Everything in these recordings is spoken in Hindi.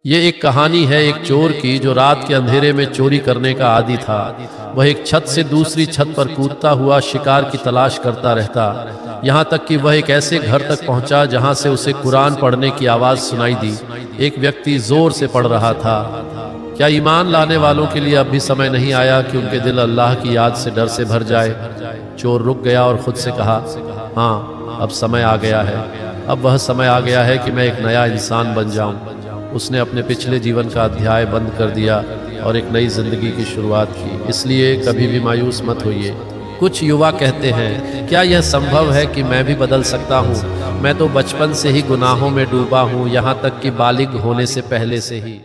ये एक कहानी है एक चोर की जो रात के अंधेरे में चोरी करने का आदी था। वह एक छत से दूसरी छत पर कूदता हुआ शिकार की तलाश करता रहता, यहाँ तक कि वह एक ऐसे घर तक पहुंचा जहां से उसे कुरान पढ़ने की आवाज़ सुनाई दी। एक व्यक्ति जोर से पढ़ रहा था, क्या ईमान लाने वालों के लिए अब भी समय नहीं आया कि उनके दिल अल्लाह की याद से डर से भर जाए। चोर रुक गया और खुद से कहा, हाँ, अब समय आ गया है। अब वह समय आ गया है कि मैं एक नया इंसान बन जाऊं। उसने अपने पिछले जीवन का अध्याय बंद कर दिया और एक नई जिंदगी की शुरुआत की। इसलिए कभी भी मायूस मत होइए। कुछ युवा कहते हैं, क्या यह संभव है कि मैं भी बदल सकता हूँ? मैं तो बचपन से ही गुनाहों में डूबा हूँ, यहाँ तक कि बालिग होने से पहले से ही।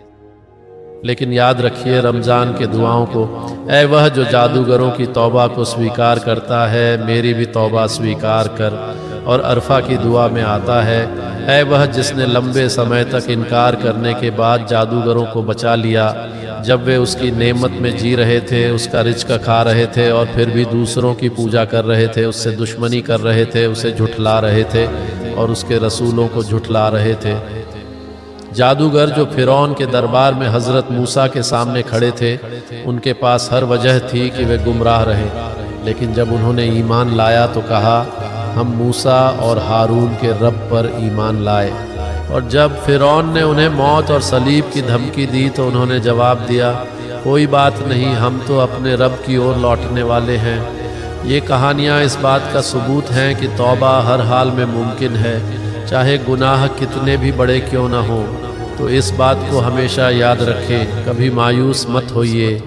लेकिन याद रखिए रमज़ान के दुआओं को। ऐ वह जो जादूगरों की तौबा को स्वीकार करता है, मेरी भी तौबा स्वीकार कर। और अरफा की दुआ में आता है, ऐ वह जिसने लंबे समय तक इनकार करने के बाद जादूगरों को बचा लिया, जब वे उसकी नेमत में जी रहे थे, उसका रिज़्क़ खा रहे थे और फिर भी दूसरों की पूजा कर रहे थे, उससे दुश्मनी कर रहे थे, उसे झुठला रहे थे और उसके रसूलों को झुठला रहे थे। जादूगर जो फ़िरौन के दरबार में हज़रत मूसा के सामने खड़े थे, उनके पास हर वजह थी कि वे गुमराह रहे। लेकिन जब उन्होंने ईमान लाया तो कहा, हम मूसा और हारून के रब पर ईमान लाए। और जब फ़िरौन ने उन्हें मौत और सलीब की धमकी दी तो उन्होंने जवाब दिया, कोई बात नहीं, हम तो अपने रब की ओर लौटने वाले हैं। ये कहानियाँ इस बात का सबूत हैं कि तौबा हर हाल में मुमकिन है, चाहे गुनाह कितने भी बड़े क्यों ना हों। तो इस बात को हमेशा याद रखें, कभी मायूस मत होइए।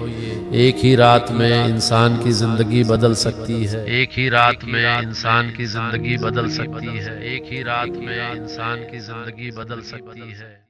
एक ही रात में इंसान की ज़िंदगी बदल सकती है। एक ही रात में इंसान की ज़िंदगी बदल सकती है। एक ही रात में इंसान की ज़िंदगी बदल सकती है।